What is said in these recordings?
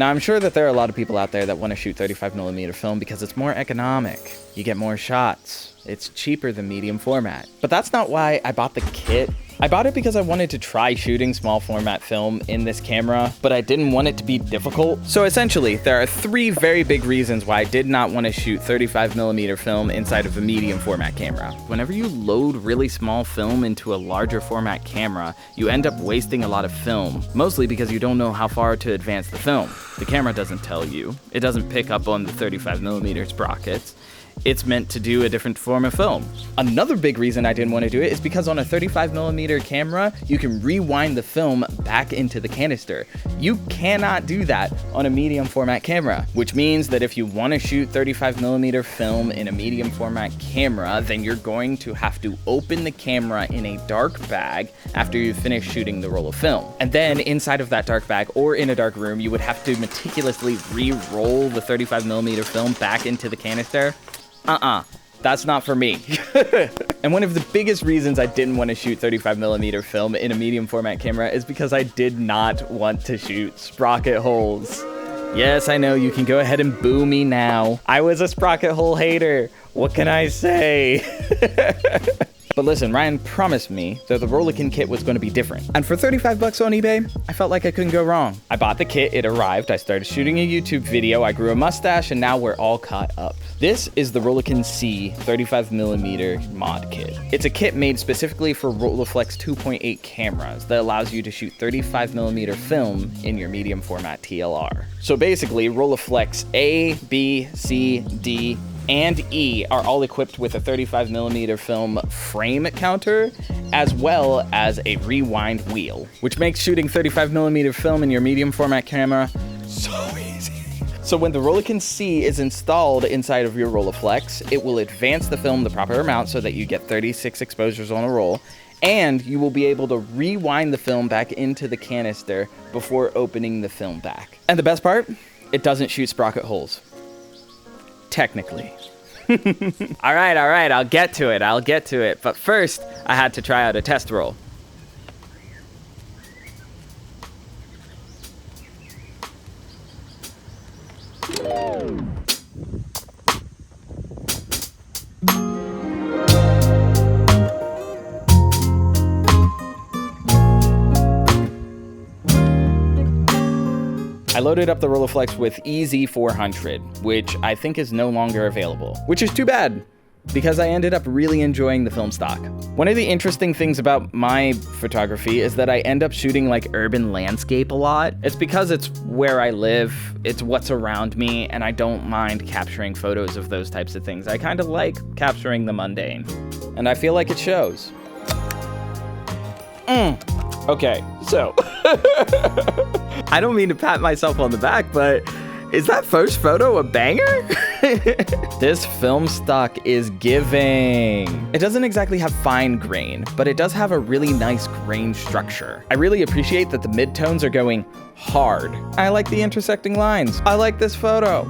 Now, I'm sure that there are a lot of people out there that want to shoot 35mm film because it's more economic. You get more shots. It's cheaper than medium format. But that's not why I bought the kit. I bought it because I wanted to try shooting small format film in this camera, but I didn't want it to be difficult. So essentially, there are 3 very big reasons why I did not want to shoot 35mm film inside of a medium format camera. Whenever you load really small film into a larger format camera, you end up wasting a lot of film, mostly because you don't know how far to advance the film. The camera doesn't tell you. It doesn't pick up on the 35mm sprockets. It's meant to do a different form of film. Another big reason I didn't want to do it is because on a 35mm camera, you can rewind the film back into the canister. You cannot do that on a medium format camera, which means that if you want to shoot 35mm film in a medium format camera, then you're going to have to open the camera in a dark bag after you finish shooting the roll of film. And then inside of that dark bag or in a dark room, you would have to meticulously re-roll the 35mm film back into the canister. That's not for me. And one of the biggest reasons I didn't want to shoot 35mm film in a medium format camera is because I did not want to shoot sprocket holes. Yes, I know, you can go ahead and boo me now. I was a sprocket hole hater. What can I say? But listen, Ryan promised me that the Rolleikin kit was going to be different. And for 35 bucks on eBay, I felt like I couldn't go wrong. I bought the kit, it arrived, I started shooting a YouTube video, I grew a mustache, and now we're all caught up. This is the Rolleikin C 35mm mod kit. It's a kit made specifically for Rolleiflex 2.8 cameras that allows you to shoot 35mm film in your medium format TLR. So basically, Rolleiflex A, B, C, D, and E are all equipped with a 35mm film frame counter, as well as a rewind wheel, which makes shooting 35mm film in your medium format camera so easy. So when the Rolleikin C is installed inside of your Rolleiflex, it will advance the film the proper amount so that you get 36 exposures on a roll, and you will be able to rewind the film back into the canister before opening the film back. And the best part? It doesn't shoot sprocket holes. Technically. All right, I'll get to it. But first, I had to try out a test roll. I loaded up the Rolleiflex with EZ400, which I think is no longer available, which is too bad, because I ended up really enjoying the film stock. One of the interesting things about my photography is that I end up shooting like urban landscape a lot. It's because it's where I live, it's what's around me, and I don't mind capturing photos of those types of things. I kind of like capturing the mundane, and I feel like it shows. Okay, so I don't mean to pat myself on the back, but is that first photo a banger? This film stock is giving. It doesn't exactly have fine grain, but it does have a really nice grain structure. I really appreciate that the midtones are going hard. I like the intersecting lines. I like this photo.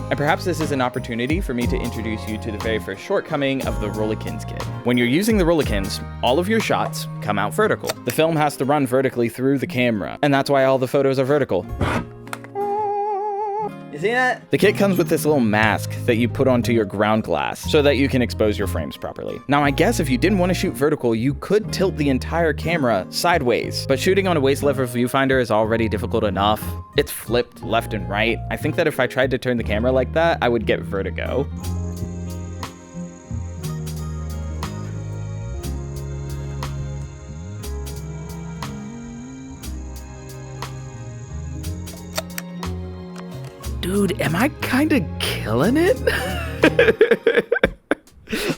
And perhaps this is an opportunity for me to introduce you to the very first shortcoming of the Rolleikins kit. When you're using the Rolleikins, all of your shots come out vertical. The film has to run vertically through the camera, and that's why all the photos are vertical. You see that? The kit comes with this little mask that you put onto your ground glass so that you can expose your frames properly. Now, I guess if you didn't want to shoot vertical, you could tilt the entire camera sideways, but shooting on a waist level viewfinder is already difficult enough. It's flipped left and right. I think that if I tried to turn the camera like that, I would get vertigo. Dude, am I kind of killing it?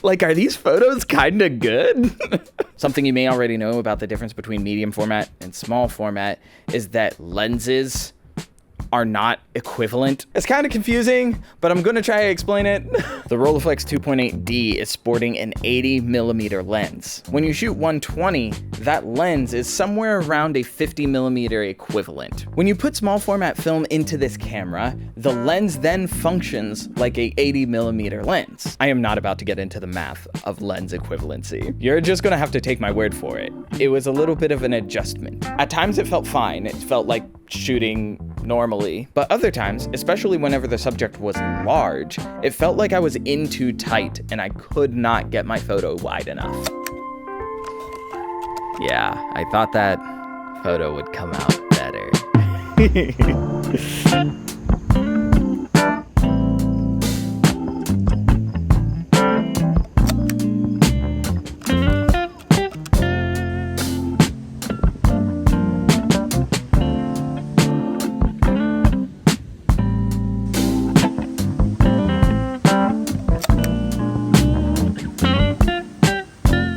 Like, are these photos kind of good? Something you may already know about the difference between medium format and small format is that lenses are not equivalent. It's kind of confusing, but I'm gonna try to explain it. The Rolleiflex 2.8D is sporting an 80mm lens. When you shoot 120, that lens is somewhere around a 50mm equivalent. When you put small format film into this camera, the lens then functions like a 80mm lens. I am not about to get into the math of lens equivalency. You're just gonna have to take my word for it. It was a little bit of an adjustment. At times it felt fine. It felt like shooting normally, but other times, especially whenever the subject was large, it felt like I was in too tight and I could not get my photo wide enough. Yeah, I thought that photo would come out better.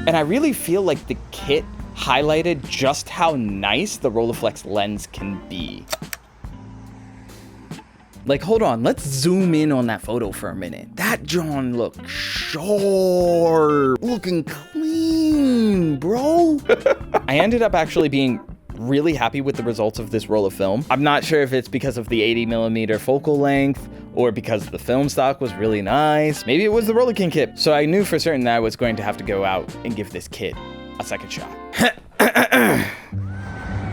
And I really feel like the kit highlighted just how nice the Rolleiflex lens can be. Like, hold on, let's zoom in on that photo for a minute. That John looked sharp, looking clean, bro. I ended up actually being really happy with the results of this roll of film. I'm not sure if it's because of the 80mm focal length or because the film stock was really nice. Maybe it was the Rolleikin kit. So I knew for certain that I was going to have to go out and give this kit a second shot.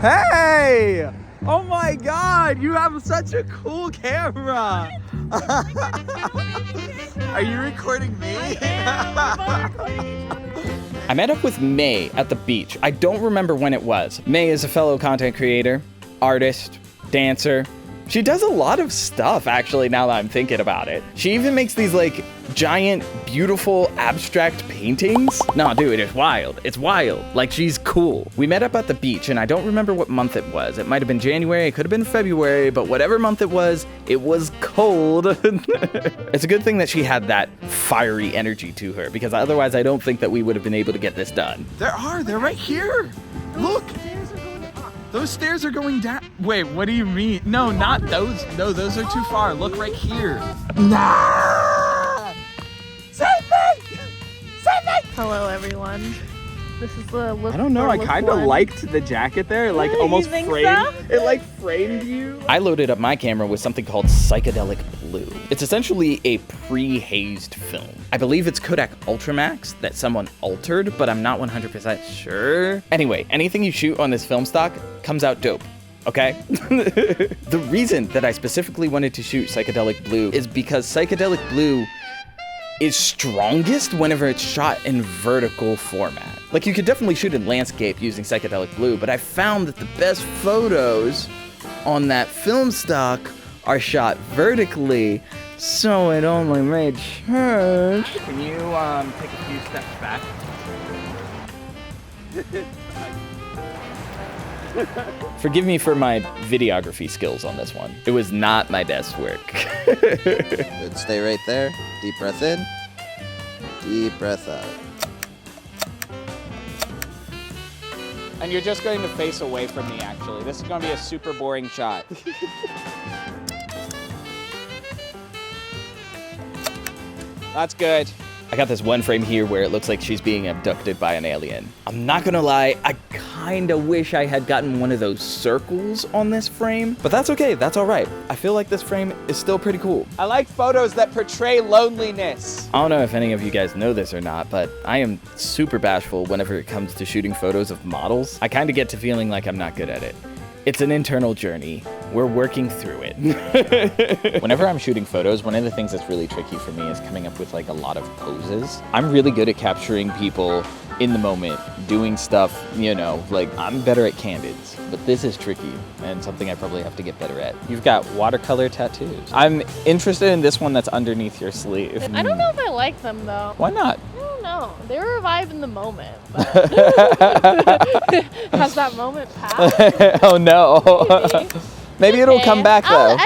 Hey! Oh my god, you have such a cool camera! Are you recording me? I met up with May at the beach. I don't remember when it was. May is a fellow content creator, artist, dancer. She does a lot of stuff, actually, now that I'm thinking about it. She even makes these, like, giant, beautiful, abstract paintings. No, dude, it's wild. It's wild. Like, she's cool. We met up at the beach, and I don't remember what month it was. It might have been January, it could have been February, but whatever month it was cold. It's a good thing that she had that fiery energy to her, because otherwise I don't think that we would have been able to get this done. They're right here. Look. Those stairs are going down. Wait, what do you mean? No, not those. No, those are too far. Look right here. Nah! Save me! Save me! Hello, everyone. This is the look. I don't know. for I look kind of one. liked the jacket there. It, like, You almost think framed. so? It like framed you. I loaded up my camera with something called Psychedelic Blue. It's essentially a pre-hazed film. I believe it's Kodak Ultramax that someone altered, but I'm not 100% sure. Anyway, anything you shoot on this film stock comes out dope. Okay? The reason that I specifically wanted to shoot Psychedelic Blue is because Psychedelic Blue is strongest whenever it's shot in vertical format. Like, you could definitely shoot in landscape using Psychedelic Blue, but I found that the best photos on that film stock are shot vertically, so it only made sense. Can you take a few steps back? Forgive me for my videography skills on this one. It was not my best work. Good, stay right there. Deep breath in. Deep breath out. And you're just going to face away from me, actually. This is going to be a super boring shot. That's good. I got this one frame here where it looks like she's being abducted by an alien. I'm not gonna lie, I kinda wish I had gotten one of those circles on this frame, but that's okay, that's all right. I feel like this frame is still pretty cool. I like photos that portray loneliness. I don't know if any of you guys know this or not, but I am super bashful whenever it comes to shooting photos of models. I kinda get to feeling like I'm not good at it. It's an internal journey. We're working through it. Whenever I'm shooting photos, one of the things that's really tricky for me is coming up with like a lot of poses. I'm really good at capturing people in the moment, doing stuff, you know, like I'm better at candids, but this is tricky and something I probably have to get better at. You've got watercolor tattoos. I'm interested in this one that's underneath your sleeve. I don't know if I like them though. Why not? I don't know. They were a vibe in the moment. But has that moment passed? Oh no. Maybe it'll Okay. come back though.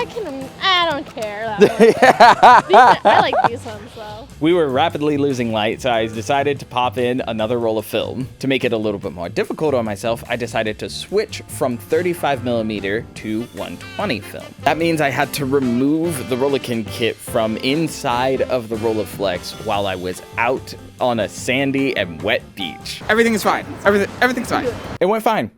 I don't care. That one. I like these ones though. We were rapidly losing light, so I decided to pop in another roll of film. To make it a little bit more difficult on myself, I decided to switch from 35mm to 120 film. That means I had to remove the Rolleikin kit from inside of the Rolleiflex while I was out on a sandy and wet beach. Everything is fine. Everything's fine. It went fine.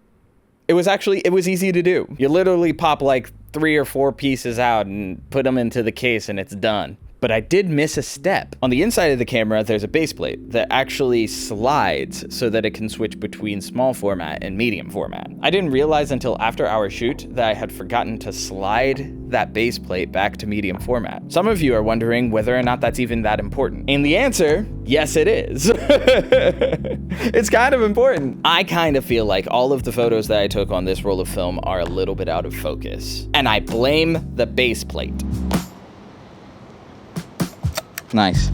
It was easy to do. You literally pop like 3 or 4 pieces out and put them into the case and it's done. But I did miss a step. On the inside of the camera, there's a base plate that actually slides so that it can switch between small format and medium format. I didn't realize until after our shoot that I had forgotten to slide that base plate back to medium format. Some of you are wondering whether or not that's even that important. And the answer, yes it is. It's kind of important. I kind of feel like all of the photos that I took on this roll of film are a little bit out of focus. And I blame the base plate. Nice. I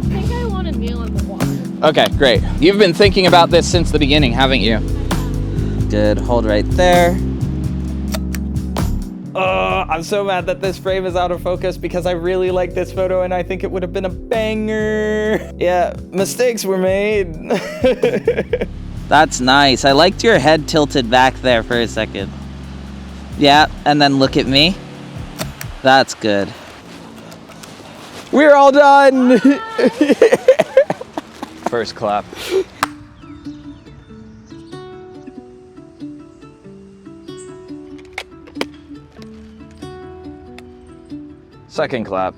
think I want to kneel in the water. Okay, great. You've been thinking about this since the beginning, haven't you? Good, hold right there. Oh, I'm so mad that this frame is out of focus because I really like this photo and I think it would have been a banger. Yeah, mistakes were made. That's nice. I liked your head tilted back there for a second. Yeah, and then look at me. That's good. We're all done. First clap. Second clap.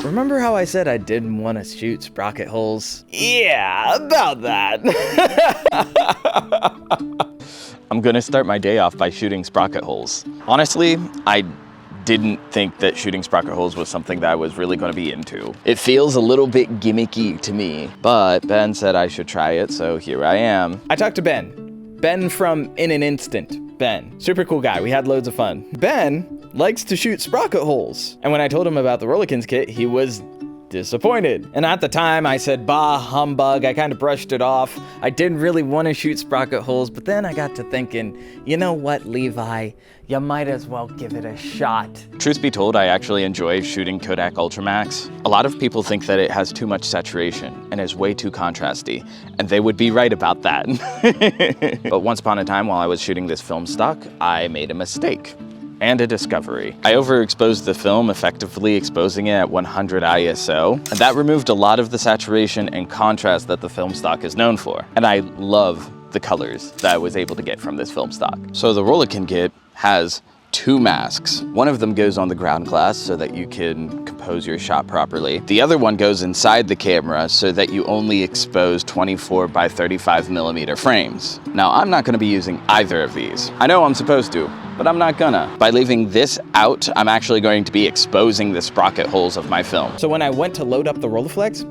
Remember how I said I didn't want to shoot sprocket holes? Yeah, about that. I'm gonna start my day off by shooting sprocket holes. Honestly, I didn't think that shooting sprocket holes was something that I was really gonna be into. It feels a little bit gimmicky to me, but Ben said I should try it, so here I am. I talked to Ben. Ben from In an Instant. Ben, super cool guy, we had loads of fun. Ben likes to shoot sprocket holes. And when I told him about the Rolleikins kit, he was disappointed. And at the time I said, bah, humbug, I kind of brushed it off. I didn't really want to shoot sprocket holes, but then I got to thinking, you know what, Levi, you might as well give it a shot. Truth be told, I actually enjoy shooting Kodak Ultramax. A lot of people think that it has too much saturation and is way too contrasty, and they would be right about that. But once upon a time while I was shooting this film stock, I made a mistake. And a discovery. I overexposed the film, effectively exposing it at 100 ISO, and that removed a lot of the saturation and contrast that the film stock is known for. And I love the colors that I was able to get from this film stock. So the Rolleikin kit has two masks. One of them goes on the ground glass so that you can compose your shot properly. The other one goes inside the camera so that you only expose 24 by 35 millimeter frames. Now, I'm not gonna be using either of these. I know I'm supposed to, but I'm not gonna. By leaving this out, I'm actually going to be exposing the sprocket holes of my film. So when I went to load up the Rolleiflex,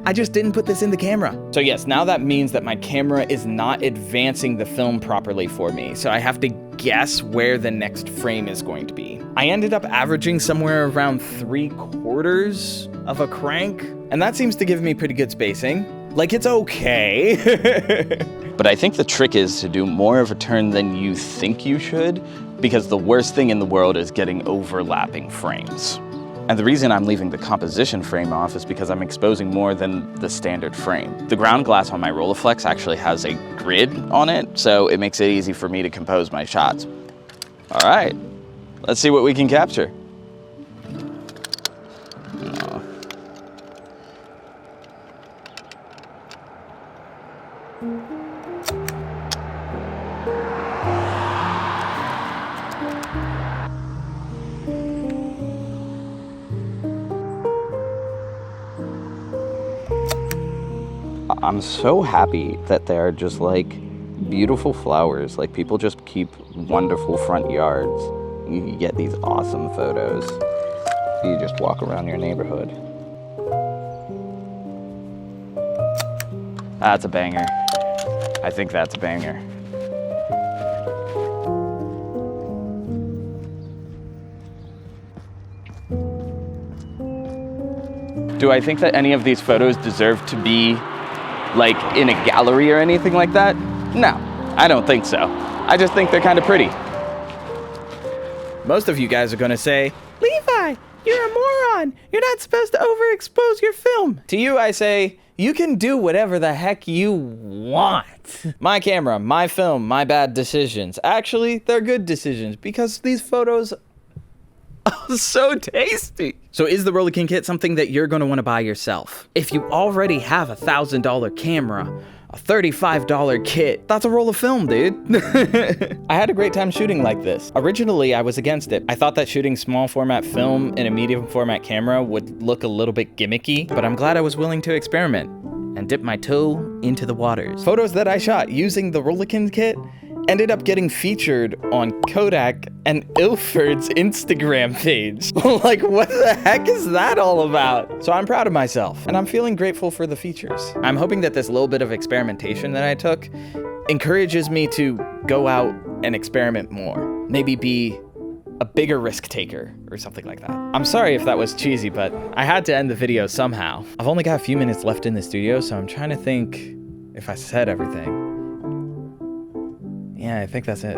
I just didn't put this in the camera. So yes, now that means that my camera is not advancing the film properly for me, so I have to guess where the next frame is going to be. I ended up averaging somewhere around 3/4 of a crank, and that seems to give me pretty good spacing. Like, it's okay. But I think the trick is to do more of a turn than you think you should, because the worst thing in the world is getting overlapping frames. And the reason I'm leaving the composition frame off is because I'm exposing more than the standard frame. The ground glass on my Rolleiflex actually has a grid on it, so it makes it easy for me to compose my shots. All right, let's see what we can capture. Oh. I'm so happy that they're just like beautiful flowers. Like, people just keep wonderful front yards. You get these awesome photos. You just walk around your neighborhood. That's a banger. I think that's a banger. Do I think that any of these photos deserve to be like in a gallery or anything like that? No, I don't think so. I just think they're kind of pretty. Most of you guys are gonna say, Levi, you're a moron. You're not supposed to overexpose your film. To you, I say, you can do whatever the heck you want. My camera, my film, my bad decisions. Actually, they're good decisions because these photos are so tasty. So is the Rolleikin kit something that you're gonna wanna buy yourself? If you already have a $1,000 camera, A $35 kit. That's a roll of film, dude. I had a great time shooting like this. Originally, I was against it. I thought that shooting small format film in a medium format camera would look a little bit gimmicky, but I'm glad I was willing to experiment and dip my toe into the waters. Photos that I shot using the Rolleikins kit ended up getting featured on Kodak and Ilford's Instagram page. Like, what the heck is that all about? So I'm proud of myself, and I'm feeling grateful for the features. I'm hoping that this little bit of experimentation that I took encourages me to go out and experiment more. Maybe be a bigger risk taker or something like that. I'm sorry if that was cheesy, but I had to end the video somehow. I've only got a few minutes left in the studio, so I'm trying to think if I said everything. Yeah, I think that's it.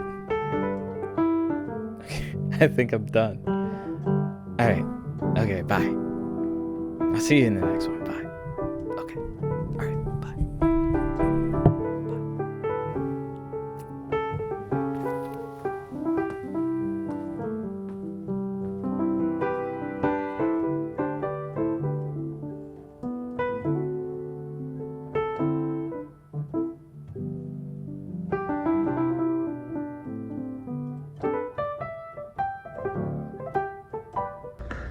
I think I'm done. All right. Okay, bye. I'll see you in the next one. Bye. Okay. All right, bye.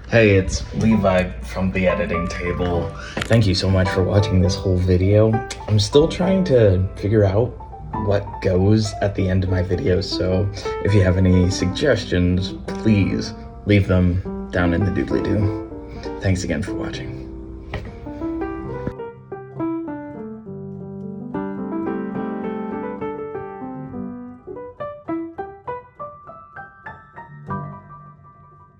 Hey, it's Levi from the editing table. Thank you so much for watching this whole video. I'm still trying to figure out what goes at the end of my videos, so if you have any suggestions, please leave them down in the doobly-doo. Thanks again for watching.